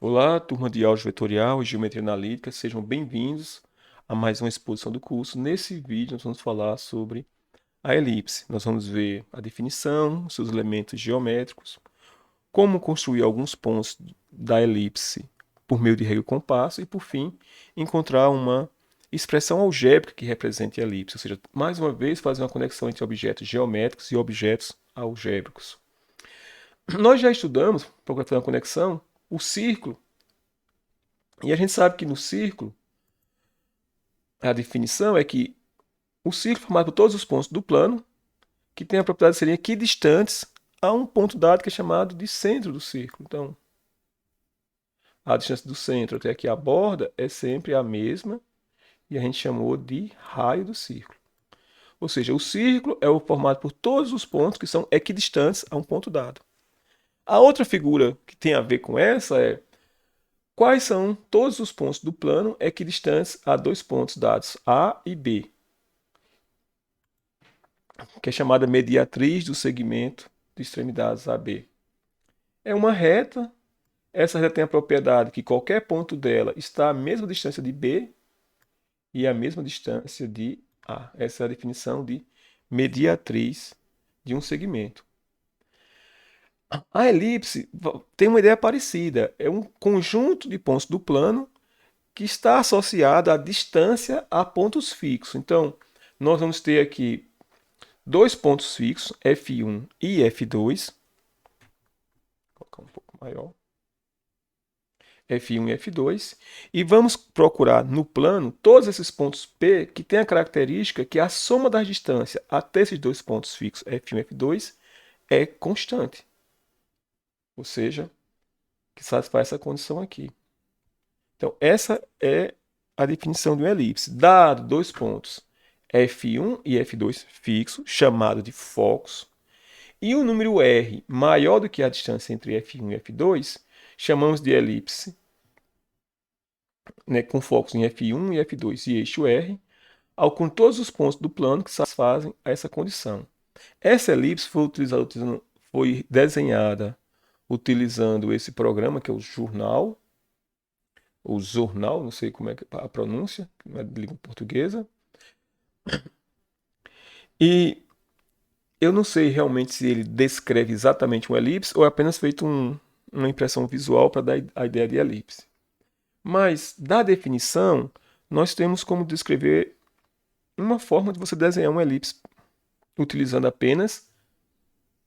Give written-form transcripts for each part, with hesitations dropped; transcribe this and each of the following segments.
Olá, turma de álgebra vetorial e geometria analítica, sejam bem-vindos a mais uma exposição do curso. Nesse vídeo, nós vamos falar sobre a elipse. Nós vamos ver a definição, seus elementos geométricos, como construir alguns pontos da elipse por meio de regra e compasso e, por fim, encontrar uma expressão algébrica que represente a elipse, ou seja, mais uma vez, fazer uma conexão entre objetos geométricos e objetos algébricos. Nós já estudamos, para fazer uma conexão, o círculo. E a gente sabe que no círculo, a definição é que o círculo é formado por todos os pontos do plano, que tem a propriedade de serem equidistantes a um ponto dado que é chamado de centro do círculo. Então, a distância do centro até aqui a borda é sempre a mesma e a gente chamou de raio do círculo. Ou seja, o círculo é formado por todos os pontos que são equidistantes a um ponto dado. A outra figura que tem a ver com essa é quais são todos os pontos do plano equidistantes a dois pontos dados A e B, que é chamada mediatriz do segmento de extremidades AB. É uma reta, essa reta tem a propriedade que qualquer ponto dela está à mesma distância de B e à mesma distância de A. Essa é a definição de mediatriz de um segmento. A elipse tem uma ideia parecida, é um conjunto de pontos do plano que está associado à distância a pontos fixos. Então, nós vamos ter aqui dois pontos fixos, F1 e F2. Vou colocar um pouco maior. F1 e F2. E vamos procurar no plano todos esses pontos P que têm a característica que a soma das distâncias até esses dois pontos fixos, F1 e F2, é constante. Ou seja, que satisfaz essa condição aqui. Então, essa é a definição de uma elipse. Dado dois pontos F1 e F2 fixos, chamado de focos, e o número R maior do que a distância entre F1 e F2, chamamos de elipse, né, com focos em F1 e F2 e eixo R, com todos os pontos do plano que satisfazem a essa condição. Essa elipse foi desenhada utilizando esse programa, que é o Jornal, ou Jornal, não sei como é a pronúncia, não é de língua portuguesa. E eu não sei realmente se ele descreve exatamente uma elipse ou é apenas feito uma impressão visual para dar a ideia de elipse. Mas, da definição, nós temos como descrever uma forma de você desenhar uma elipse utilizando apenas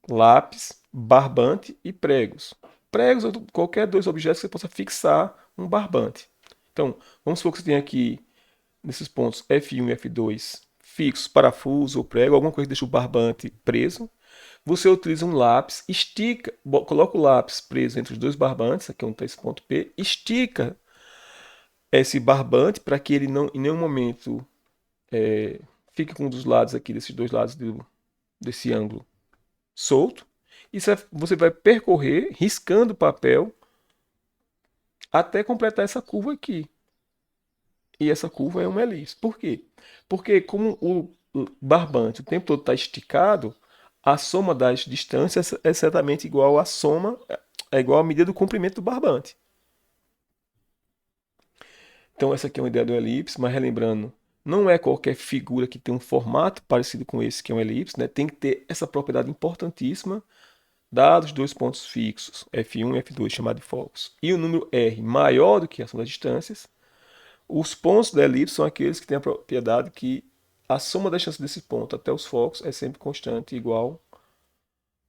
lápis, barbante e pregos. Pregos ou qualquer dois objetos que você possa fixar um barbante. Então, vamos supor que você tem aqui, nesses pontos F1 e F2, fixos, parafuso ou prego, alguma coisa que deixa o barbante preso. Você utiliza um lápis, estica, coloca o lápis preso entre os dois barbantes, aqui onde está esse ponto P, estica esse barbante para que ele não, em nenhum momento, fique com um dos lados aqui, desses dois lados desse ângulo solto. E você vai percorrer, riscando o papel, até completar essa curva aqui. E essa curva é uma elipse. Por quê? Porque como o barbante o tempo todo está esticado, a soma das distâncias é certamente igual à soma, é igual à medida do comprimento do barbante. Então essa aqui é uma ideia do elipse, mas relembrando, não é qualquer figura que tem um formato parecido com esse que é um elipse, né? Tem que ter essa propriedade importantíssima, dados dois pontos fixos, F1 e F2, chamado de focos, e o número R maior do que a soma das distâncias, os pontos da elipse são aqueles que têm a propriedade que a soma das distâncias desse ponto até os focos é sempre constante, igual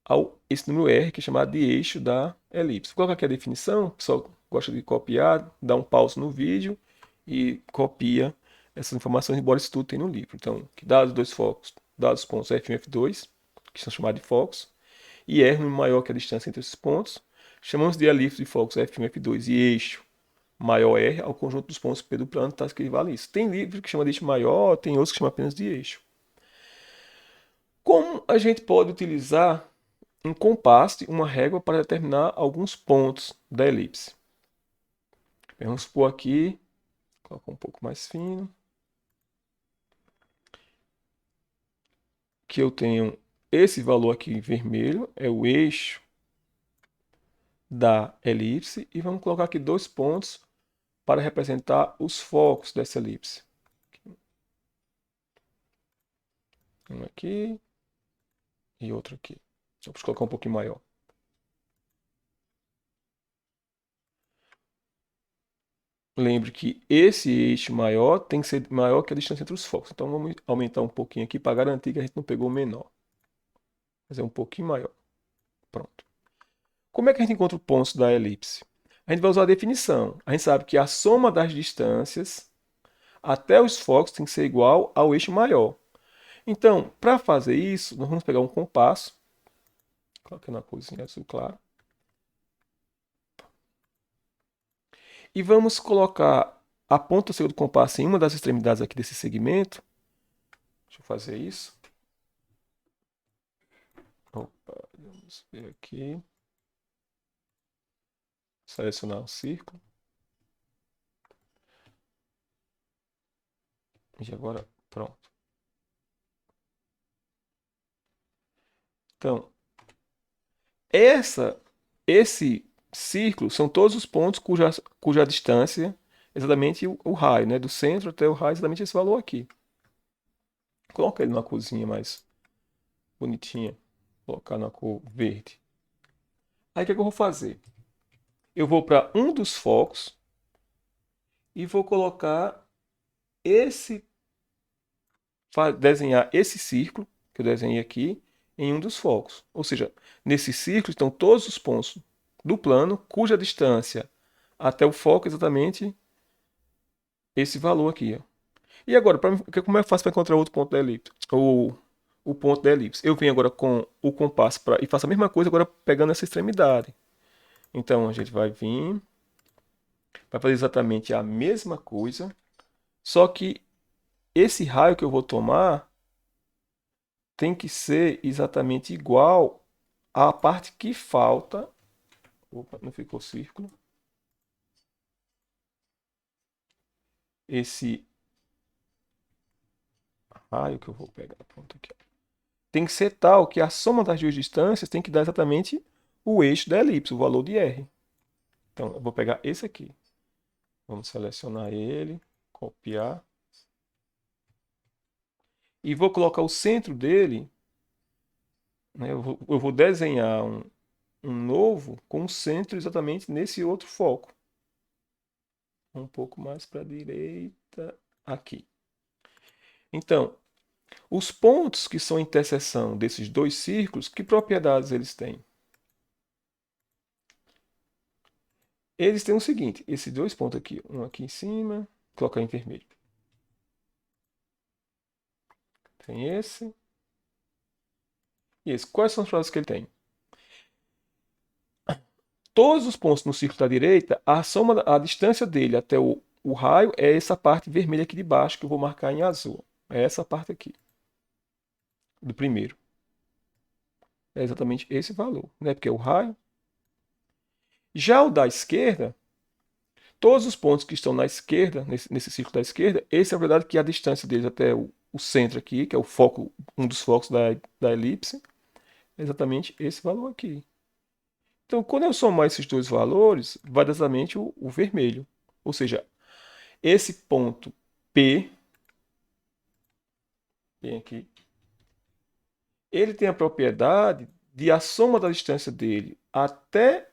ao esse número R, que é chamado de eixo da elipse. Vou colocar aqui a definição, o pessoal gosta de copiar, dá um pause no vídeo e copia essas informações, embora isso tudo tem no livro. Então, que dados dois focos, dados os pontos F1 e F2, que são chamados de focos, e R maior que a distância entre esses pontos, chamamos de elipse de focos F1 e F2 e eixo maior R ao conjunto dos pontos P do plano, tá, que vale isso. Tem livro que chama de eixo maior, tem outros que chamam apenas de eixo. Como a gente pode utilizar um compasso, uma régua para determinar alguns pontos da elipse? Vamos supor aqui, colocar um pouco mais fino, que eu tenho esse valor aqui em vermelho, é o eixo da elipse e vamos colocar aqui 2 pontos para representar os focos dessa elipse. Um aqui e outro aqui. Só para colocar um pouquinho maior. Lembre que esse eixo maior tem que ser maior que a distância entre os focos. Então vamos aumentar um pouquinho aqui para garantir que a gente não pegou o menor. Fazer um pouquinho maior. Pronto. Como é que a gente encontra o ponto da elipse? A gente vai usar a definição. A gente sabe que a soma das distâncias até os focos tem que ser igual ao eixo maior. Então, para fazer isso, nós vamos pegar um compasso. Coloca na corzinha azul claro. E vamos colocar a ponta do compasso em uma das extremidades aqui desse segmento. Deixa eu fazer isso. Opa, vamos ver aqui. Selecionar um círculo. E agora, pronto. Então, esse círculo são todos os pontos cuja distância é exatamente o raio, né? Do centro até o raio, é exatamente esse valor aqui. Coloca ele numa corzinha mais bonitinha. Vou colocar na cor verde. Aí o que é que eu vou fazer? Eu vou para um dos focos e vou colocar desenhar esse círculo que eu desenhei aqui em um dos focos. Ou seja, nesse círculo estão todos os pontos do plano cuja distância até o foco é exatamente esse valor aqui. Ó. E agora, como é que eu faço para encontrar outro ponto da elipse? O ponto da elipse. Eu venho agora com o compasso e faço a mesma coisa agora pegando essa extremidade. Então a gente vai vir, vai fazer exatamente a mesma coisa, só que esse raio que eu vou tomar tem que ser exatamente igual à parte que falta. Opa, não ficou círculo. Esse raio que eu vou pegar, pronto aqui. Tem que ser tal que a soma das duas distâncias tem que dar exatamente o eixo da elipse, o valor de R. Então, eu vou pegar esse aqui. Vamos selecionar ele, copiar. E vou colocar o centro dele. Né, eu vou desenhar um novo com o centro exatamente nesse outro foco. Um pouco mais para a direita, aqui. Então, os pontos que são interseção desses dois círculos, que propriedades eles têm? Eles têm o seguinte, esses dois pontos aqui, um aqui em cima, colocar em vermelho. Tem esse e esse. Quais são as propriedades que ele tem? Todos os pontos no círculo da direita, a distância dele até o raio é essa parte vermelha aqui de baixo, que eu vou marcar em azul. É essa parte aqui, do primeiro. É exatamente esse valor, né? Porque é o raio. Já o da esquerda, todos os pontos que estão na esquerda, nesse círculo da esquerda, esse é a verdade que a distância deles até o centro aqui, que é o foco, um dos focos da elipse, é exatamente esse valor aqui. Então, quando eu somar esses dois valores, vai dar exatamente o vermelho. Ou seja, esse ponto P, bem aqui, ele tem a propriedade de a soma da distância dele até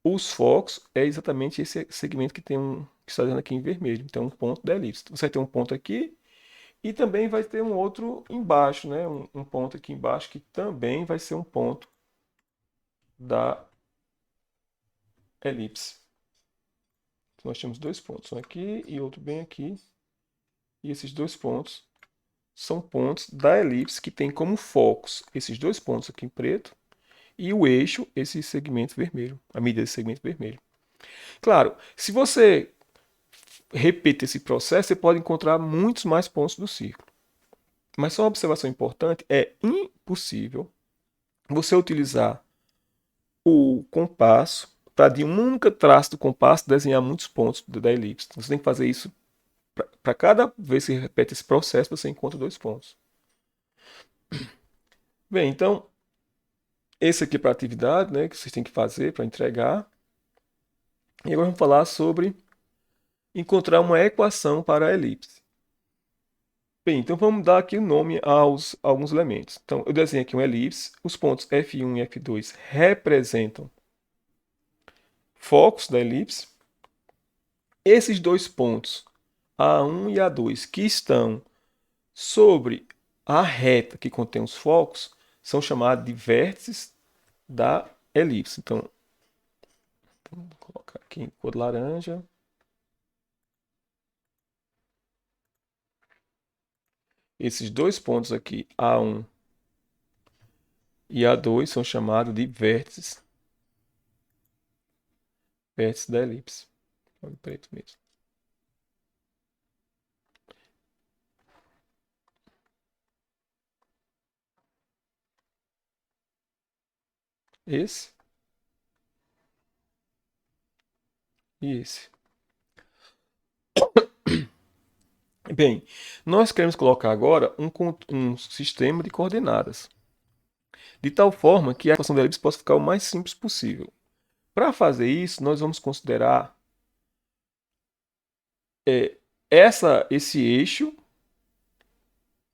os focos é exatamente esse segmento que está dizendo aqui em vermelho. Então, um ponto da elipse. Você vai ter um ponto aqui e também vai ter um outro embaixo, né? Um ponto aqui embaixo que também vai ser um ponto da elipse. Então, nós temos dois pontos, um aqui e outro bem aqui. E esses dois pontos são pontos da elipse que tem como focos esses dois pontos aqui em preto e o eixo, esse segmento vermelho, a medida desse segmento vermelho. Claro, se você repete esse processo, você pode encontrar muitos mais pontos do círculo. Mas só uma observação importante, é impossível você utilizar o compasso para de um único traço do compasso desenhar muitos pontos da elipse. Você tem que fazer isso para cada vez que você repete esse processo, você encontra dois pontos. Bem, então Esse aqui é para atividade, né, que vocês têm que fazer para entregar. E agora vamos falar sobre encontrar uma equação para a elipse. Bem, então vamos dar aqui o nome aos alguns elementos. Então, eu desenho aqui uma elipse. Os pontos F1 e F2 representam focos da elipse. Esses dois pontos, A1 e A2, que estão sobre a reta que contém os focos, são chamados de vértices da elipse. Então, vou colocar aqui em cor laranja. Esses dois pontos aqui, A1 e A2, são chamados de vértices da elipse. Olha, preto mesmo. Esse e esse. Bem, nós queremos colocar agora um sistema de coordenadas, de tal forma que a equação da elipse possa ficar o mais simples possível. Para fazer isso, nós vamos considerar esse eixo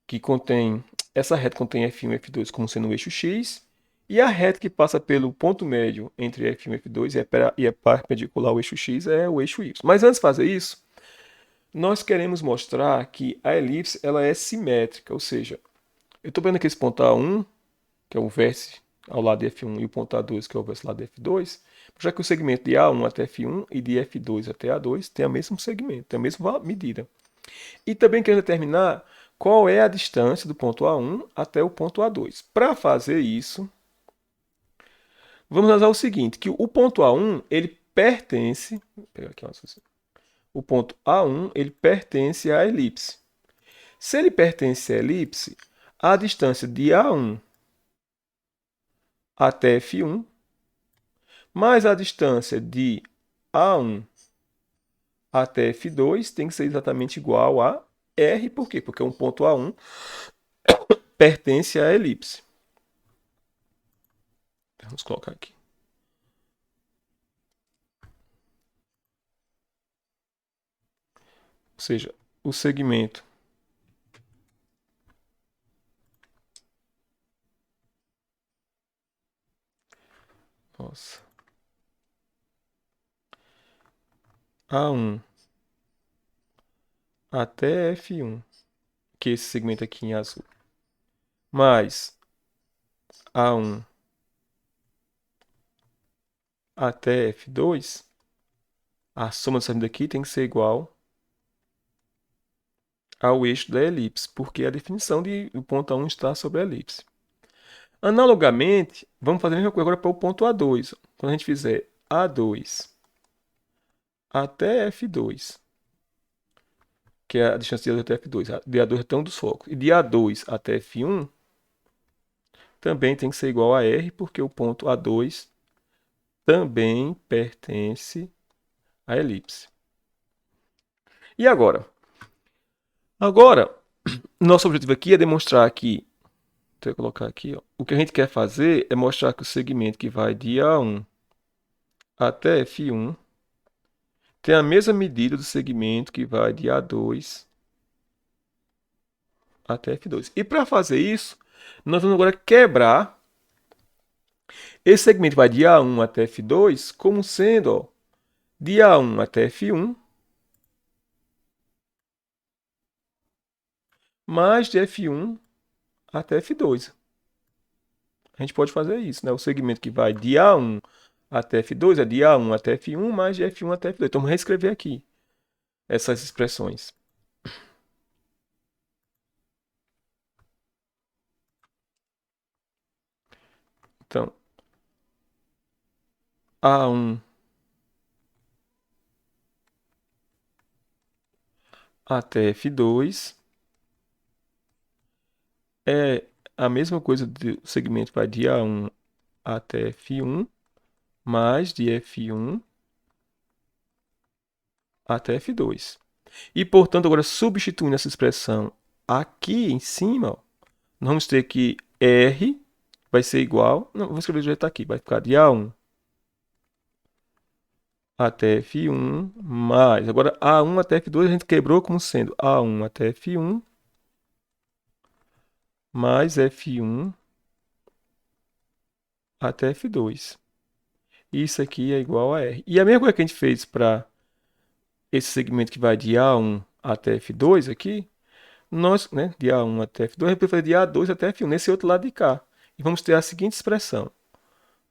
que contém, essa reta que contém F1 e F2 como sendo o eixo X, e a reta que passa pelo ponto médio entre F1 e F2 e é perpendicular ao eixo X é o eixo Y. Mas antes de fazer isso, nós queremos mostrar que a elipse ela é simétrica, ou seja, eu estou vendo aqui esse ponto A1, que é o vértice ao lado de F1, e o ponto A2, que é o vértice ao lado de F2, já que o segmento de A1 até F1 e de F2 até A2 tem o mesmo segmento, tem a mesma medida. E também quero determinar qual é a distância do ponto A1 até o ponto A2. Para fazer isso, vamos usar o seguinte, que o ponto A1, ele pertence, vou pegar aqui o ponto A1, ele pertence à elipse. Se ele pertence à elipse, a distância de A1 até F1, mais a distância de A1 até F2 tem que ser exatamente igual a R. Por quê? Porque um ponto A1 pertence à elipse. Vamos colocar aqui. Ou seja, o segmento A1 até F1, que é esse segmento aqui em azul, mais A1 até F2, a soma dessa daqui tem que ser igual ao eixo da elipse, porque a definição de o ponto A1 está sobre a elipse. Analogamente, vamos fazer a mesma coisa agora para o ponto A2. Quando a gente fizer A2 até F2, que é a distância de A2 até F2, de A2 até um dos focos, e de A2 até F1, também tem que ser igual a R, porque o ponto A2 também pertence à elipse. E agora? Agora, nosso objetivo aqui é demonstrar que, deixa eu colocar aqui, ó, o que a gente quer fazer é mostrar que o segmento que vai de A1 até F1 tem a mesma medida do segmento que vai de A2 até F2. E para fazer isso, nós vamos agora quebrar esse segmento que vai de A1 até F2 como sendo, ó, de A1 até F1 mais de F1 até F2. A gente pode fazer isso, né? O segmento que vai de A1 até F2 é de A1 até F1 mais de F1 até F2. Então, vamos reescrever aqui essas expressões. Então, A1 até F2 é a mesma coisa do segmento vai de A1 até F1 mais de F1 até F2. E, portanto, agora substituindo essa expressão aqui em cima, ó, nós vamos ter que R vai ser igual... Não, vou escrever do jeito que tá aqui. Vai ficar de A1 até F1 mais... Agora, A1 até F2 a gente quebrou como sendo A1 até F1 mais F1 até F2. Isso aqui é igual a R. E a mesma coisa que a gente fez para esse segmento que vai de A1 até F2 aqui, nós, né, de A1 até F2, a gente vai fazer de A2 até F1, nesse outro lado de cá. E vamos ter a seguinte expressão.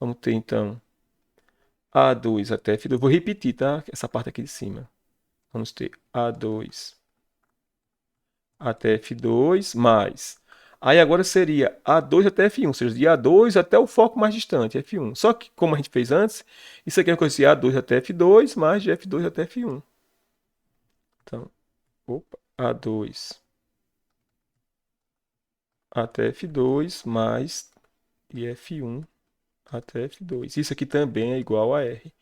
Vamos ter, então, A2 até F2. Vou repetir, tá? Essa parte aqui de cima. Vamos ter A2 até F2 mais... Aí agora seria A2 até F1, ou seja, de A2 até o foco mais distante, F1. Só que, como a gente fez antes, isso aqui é uma coisa de A2 até F2 mais de F2 até F1. Então, opa, A2 até F2 mais de F1 até F2. Isso aqui também é igual a R.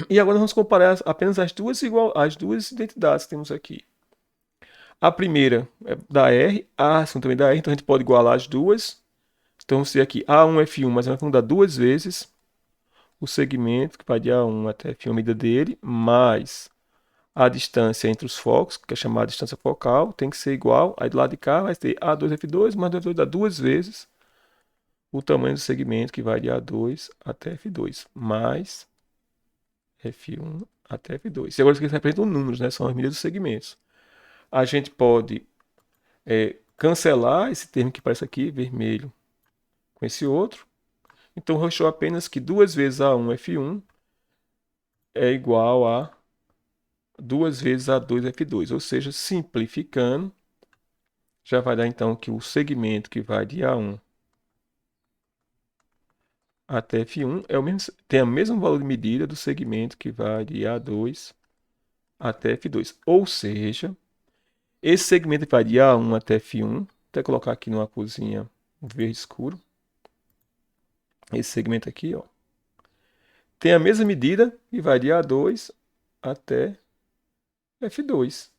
E agora vamos comparar apenas as duas identidades que temos aqui. A primeira é da R, a segunda também é da R, então a gente pode igualar as duas. Então vamos ter aqui A1 F1, mas vamos dar duas vezes o segmento que vai de A1 até F1, a medida dele, mais a distância entre os focos, que é chamada distância focal, tem que ser igual. Aí do lado de cá vai ter A2F2, mais F2 dá duas vezes o tamanho do segmento que vai de A2 até F2, mais F1 até F2. E agora isso aqui representa números, né? São as medidas dos segmentos. A gente pode cancelar esse termo que aparece aqui, vermelho, com esse outro. Então, restou apenas que duas vezes A1 F1 é igual a duas vezes A2 F2. Ou seja, simplificando, já vai dar então que o segmento que vai de A1 até F1 tem o mesmo valor de medida do segmento que vai de A2 até F2. Ou seja, esse segmento que vai de A1 até F1, vou até colocar aqui numa corzinha verde escuro. Esse segmento aqui, ó, tem a mesma medida e vai de A2 até F2.